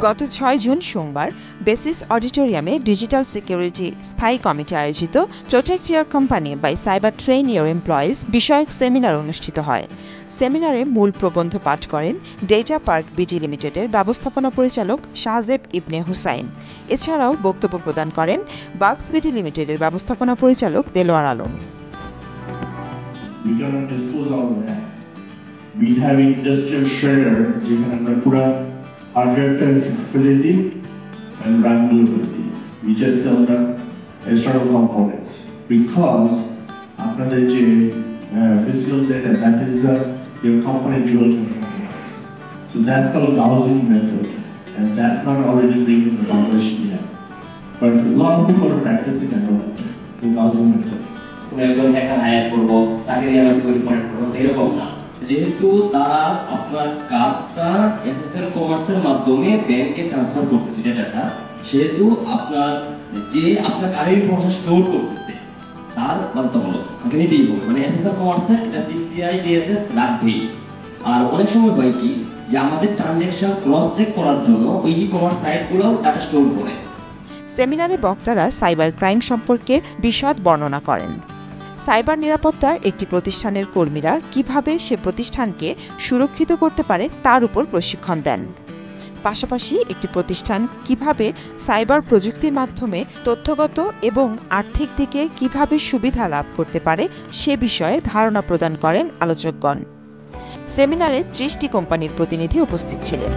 গত ৬ জুন সোমবার বেসিস অডিটোরিয়ামে ডিজিটাল সিকিউরিটি স্থায়ী কমিটি আয়োজিত protect your company by cyber train your employees বিষয়ক সেমিনার অনুষ্ঠিত হয়। সেমিনারে মূল প্রবন্ধ পাঠ করেন ডেটা পার্ক বিডি লিমিটেডের ব্যবস্থাপনা পরিচালক শাহজেব ইবনে হুসাইন। এছাড়াও বক্তব্য প্রদান করেন বাক্স বিডি লিমিটেডের ব্যবস্থাপনা পরিচালক Delwar Alam. We have industrial shredder যেখানে আমরা পুরো হার্ডওয়্যারটা ফেলে দিই and wrangle করে দিই। We just sell the external components because আপনাদের যে physical data that is your company jewel components. So that's called gouging method and that's not already being in the population yet. But a lot of people are practicing at all the gouging method. একজন hacker higher করবো তাকে দিয়ে আমরা security point করবো এরকম না, যেহেতু তারা আপনার কার্ডটা এসএসএল কমার্সের মাধ্যমে ব্যাংকে ট্রান্সফার করতেছে ডেটাটা, সেহেতু আপনার যে আপনার কারেন্ট ইনফরমেশন স্টোর করতেছে তার বাধ্যতামূলক তাকে নিতেই হবে। মানে এসএসএল কমার্সে এটা পিসিআই ডিএসএস রাখবেই। আর অনেক সময় হয় কি যে আমাদের ট্রানজ্যাকশন ক্রস চেক করার জন্য ওই ই কমার্স সাইটগুলো ডাটা স্টোর করে। সেমিনারে বক্তারা সাইবার ক্রাইম সম্পর্কে বিশদ বর্ণনা করেন। সাইবার নিরাপত্তা একটি প্রতিষ্ঠানের কর্মীরা কিভাবে সে প্রতিষ্ঠানকে সুরক্ষিত করতে পারে তার উপর প্রশিক্ষণ দেন। পাশাপাশি একটি প্রতিষ্ঠান কিভাবে সাইবার প্রযুক্তির মাধ্যমে তথ্যগত এবং আর্থিক দিকে কিভাবে সুবিধা লাভ করতে পারে সে বিষয়ে ধারণা প্রদান করেন আলোচকগণ। সেমিনারে ৩০টি কোম্পানির প্রতিনিধি উপস্থিত ছিলেন।